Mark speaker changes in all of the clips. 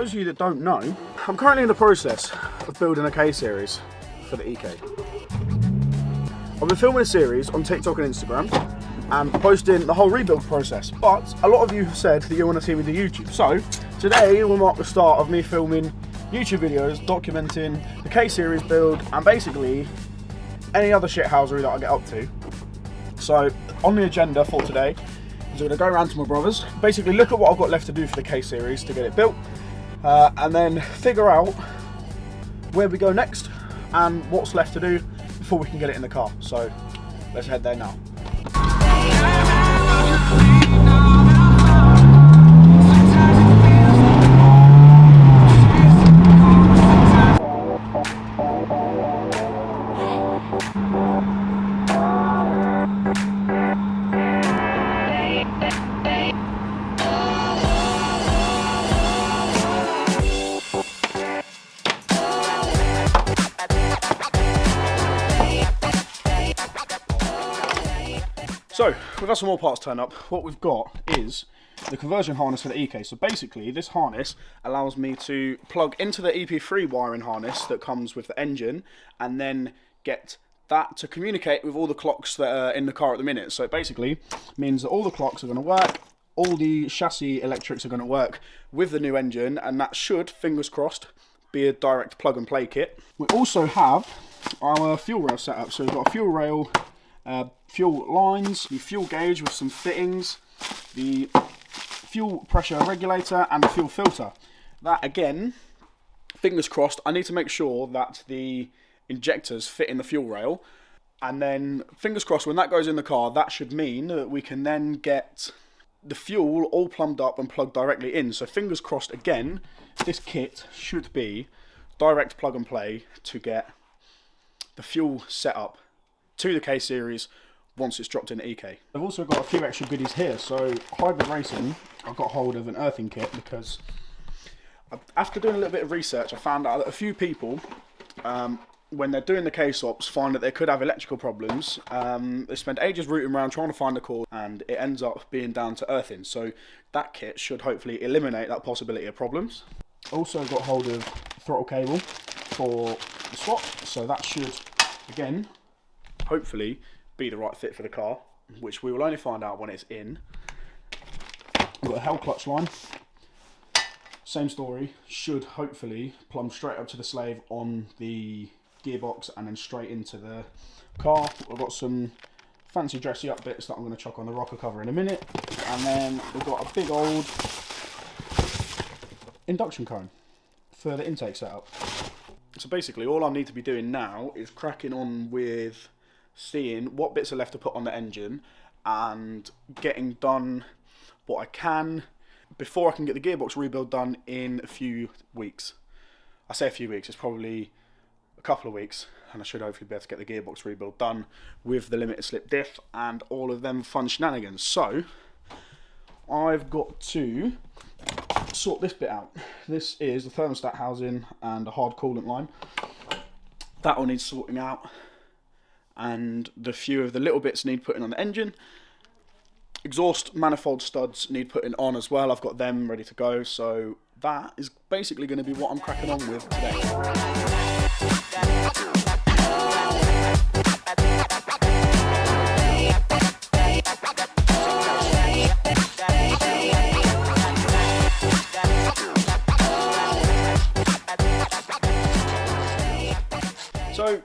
Speaker 1: those of you that don't know, I'm currently in the process of building a K-series for the EK. I've been filming a series on TikTok and Instagram and posting the whole rebuild process, but a lot of you have said that you want to see me do YouTube. So today will mark the start of me filming YouTube videos documenting the K-series build and basically any other shithousery that I get up to. So on the agenda for today is we're going to go around to my brother's, basically look at what I've got left to do for the K-series to get it built, and then figure out where we go next and what's left to do before we can get it in the car. So let's head there now. So, we've had some more parts turn up. What we've got is the conversion harness for the EK. So basically, this harness allows me to plug into the EP3 wiring harness that comes with the engine, and then get that to communicate with all the clocks that are in the car at the minute. So it basically means that all the clocks are going to work, all the chassis electrics are going to work with the new engine, and that should, fingers crossed, be a direct plug and play kit. We also have our fuel rail setup. So we've got a fuel rail, fuel lines, the fuel gauge with some fittings, the fuel pressure regulator and the fuel filter. That again, fingers crossed, I need to make sure that the injectors fit in the fuel rail, and then fingers crossed when that goes in the car, that should mean that we can then get the fuel all plumbed up and plugged directly in. So fingers crossed again, this kit should be direct plug and play to get the fuel set up to the K-series once it's dropped in the EK. I've also got a few extra goodies here. So Hybrid Racing, I've got hold of an earthing kit because after doing a little bit of research, I found out that a few people, when they're doing the K-swaps, find that they could have electrical problems. They spend ages rooting around trying to find a cord, and it ends up being down to earthing. So that kit should hopefully eliminate that possibility of problems. Also got hold of throttle cable for the swap, so that should, again, hopefully be the right fit for the car, which we will only find out when it's in. We've got a Hell clutch line. Same story, should hopefully plumb straight up to the slave on the gearbox and then straight into the car. We've got some fancy dressy up bits that I'm going to chuck on the rocker cover in a minute, and then we've got a big old induction cone for the intake setup. So basically all I need to be doing now is cracking on with seeing what bits are left to put on the engine and getting done what I can before I can get the gearbox rebuild done in a few weeks. I say a few weeks, it's probably a couple of weeks, and I should hopefully be able to get the gearbox rebuild done with the limited slip diff and all of them fun shenanigans. So I've got to sort this bit out. This is the thermostat housing and a hard coolant line. That all needs sorting out, and the few of the little bits need putting on the engine. Exhaust manifold studs need putting on as well. I've got them ready to go, so that is basically going to be what I'm cracking on with today. So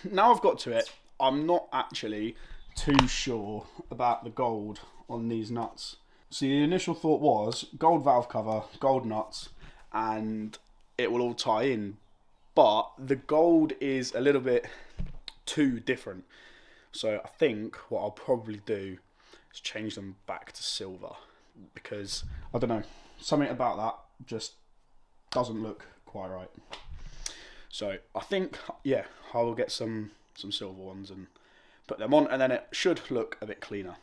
Speaker 1: now I've got to it, I'm not actually too sure about the gold on these nuts. See, the initial thought was gold valve cover, gold nuts, and it will all tie in. But the gold is a little bit too different. So I think what I'll probably do is change them back to silver, because, I don't know, something about that just doesn't look quite right. So I think, yeah, I will get some silver ones and put them on, and then it should look a bit cleaner.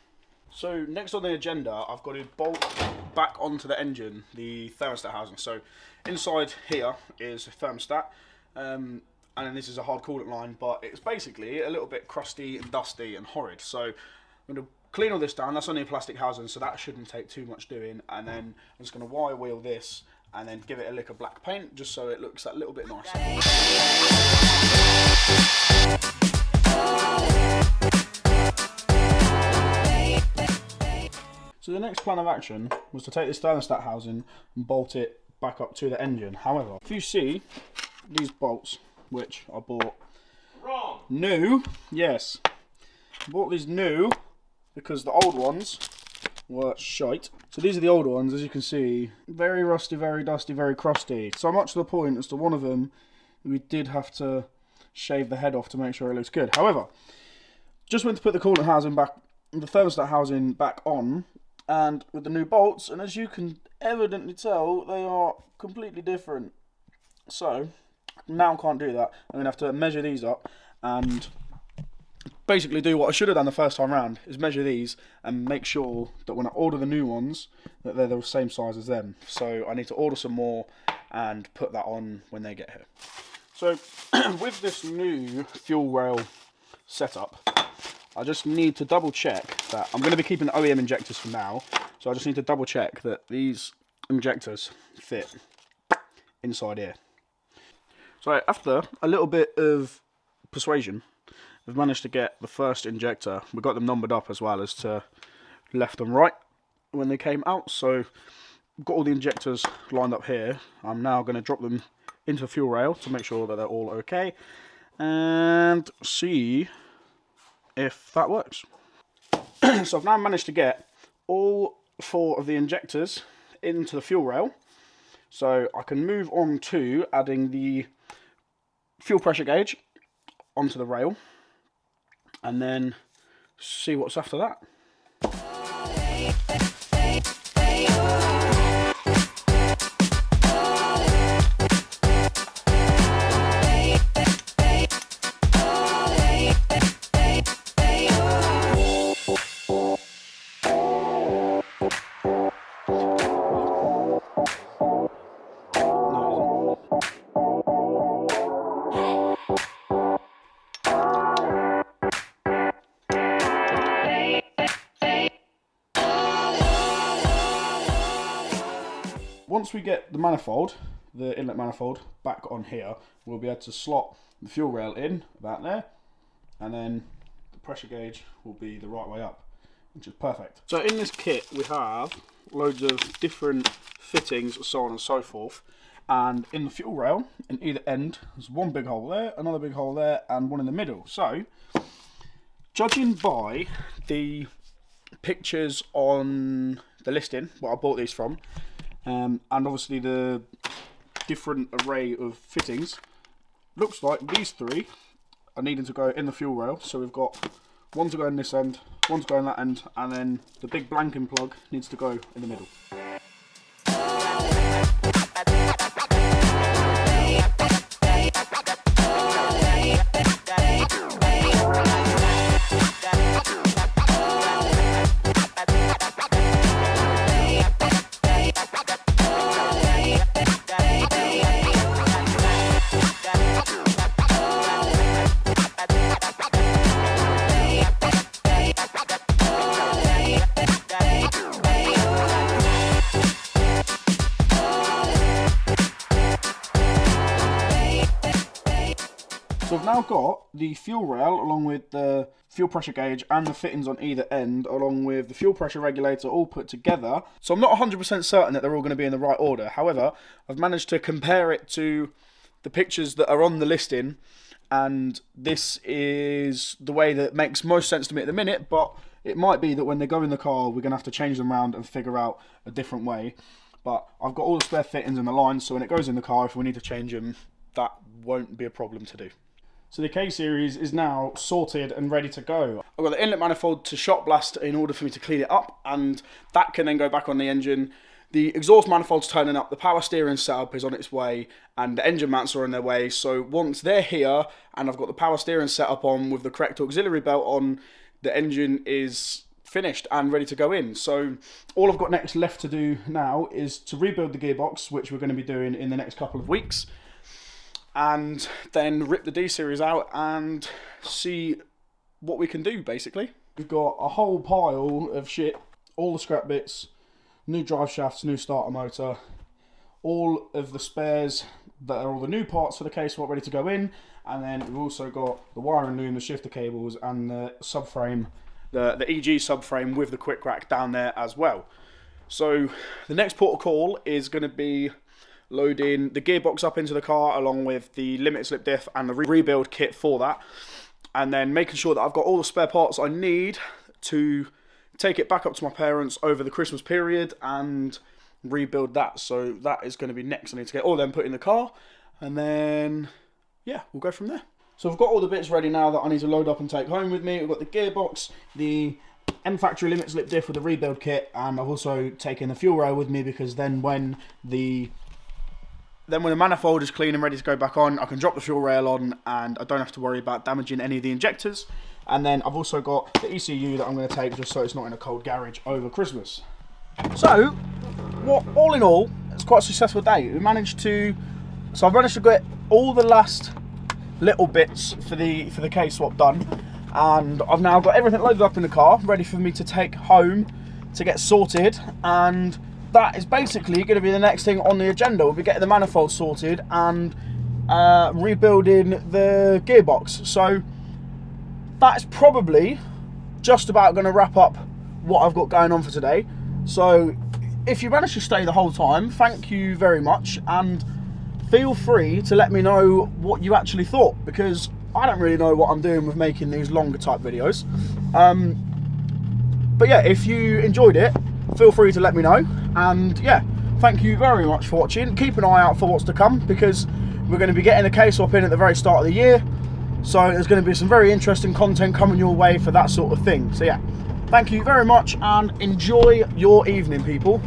Speaker 1: So next on the agenda, I've got to bolt back onto the engine the thermostat housing. So inside here is a thermostat, and then this is a hard coolant line, but it's basically a little bit crusty and dusty and horrid. So I'm going to clean all this down. That's only a plastic housing, so that shouldn't take too much doing, and then I'm just going to wire wheel this and then give it a lick of black paint just so it looks that little bit nicer. So the next plan of action was to take this thermostat housing and bolt it back up to the engine. However, if you see these bolts, which I bought new, yes, I bought these new because the old ones were shite. So these are the old ones, as you can see, very rusty, very dusty, very crusty. So much to the point as to one of them, we did have to shave the head off to make sure it looks good. However, just went to put the coolant housing back, the thermostat housing back on, and with the new bolts, and as you can evidently tell, they are completely different. So now can't do that. I'm gonna have to measure these up and basically do what I should have done the first time round, is measure these and make sure that when I order the new ones that they're the same size as them. So I need to order some more and put that on when they get here. So with this new fuel rail setup, I just need to double check that I'm going to be keeping the OEM injectors for now, so I just need to double check that these injectors fit inside here. So after a little bit of persuasion, we've managed to get the first injector. We got them numbered up as well as to left and right when they came out. So I've got all the injectors lined up here. I'm now going to drop them into the fuel rail to make sure that they're all okay and see if that works. So I've now managed to get all 4 of the injectors into the fuel rail, so I can move on to adding the fuel pressure gauge onto the rail and then see what's after that. Once we get the manifold, the inlet manifold, back on here, we'll be able to slot the fuel rail in about there, and then the pressure gauge will be the right way up, which is perfect. So in this kit we have loads of different fittings, so on and so forth, and in the fuel rail, in either end, there's one big hole there, another big hole there, and one in the middle. So, judging by the pictures on the listing, what I bought these from, and obviously the different array of fittings, looks like these 3 are needing to go in the fuel rail. So we've got one to go in this end, one to go in that end, and then the big blanking plug needs to go in the middle. So I've now got the fuel rail along with the fuel pressure gauge and the fittings on either end, along with the fuel pressure regulator all put together. So I'm not 100% certain that they're all going to be in the right order. However, I've managed to compare it to the pictures that are on the listing, and this is the way that makes most sense to me at the minute, but it might be that when they go in the car we're going to have to change them around and figure out a different way. But I've got all the spare fittings in the line, so when it goes in the car, if we need to change them, that won't be a problem to do. So the K-Series is now sorted and ready to go. I've got the inlet manifold to shot blast in order for me to clean it up, and that can then go back on the engine. The exhaust manifold's turning up, the power steering setup is on its way, and the engine mounts are on their way. So once they're here, and I've got the power steering setup on with the correct auxiliary belt on, the engine is finished and ready to go in. So all I've got next left to do now is to rebuild the gearbox, which we're going to be doing in the next couple of weeks, and then rip the D-Series out and see what we can do, basically. We've got a whole pile of shit, all the scrap bits, new drive shafts, new starter motor, all of the spares that are all the new parts for the case swap ready to go in, and then we've also got the wiring loom, the shifter cables, and the subframe, the EG subframe with the quick rack down there as well. So the next port of call is going to be loading the gearbox up into the car along with the limited slip diff and the rebuild kit for that, and then making sure that I've got all the spare parts I need to take it back up to my parents over the Christmas period and rebuild that. So that is going to be next. I need to get all them put in the car, and then yeah, we'll go from there. So I've got all the bits ready now that I need to load up and take home with me. We've got the gearbox, the M Factory limit slip diff with the rebuild kit, and I've also taken the fuel rail with me, because then when the manifold is clean and ready to go back on, I can drop the fuel rail on and I don't have to worry about damaging any of the injectors. And then I've also got the ECU that I'm going to take just so it's not in a cold garage over Christmas. So, all in all, it's quite a successful day. I've managed to get all the last little bits for the case swap done, and I've now got everything loaded up in the car, ready for me to take home to get sorted, and that is basically going to be the next thing on the agenda. We'll be getting the manifold sorted and rebuilding the gearbox. So that's probably just about going to wrap up what I've got going on for today. So if you managed to stay the whole time, thank you very much, and feel free to let me know what you actually thought, because I don't really know what I'm doing with making these longer type videos. But yeah, if you enjoyed it, feel free to let me know, and yeah, thank you very much for watching. Keep an eye out for what's to come, because we're going to be getting a case swap in at the very start of the year, so there's going to be some very interesting content coming your way for that sort of thing. So yeah, thank you very much and enjoy your evening, people.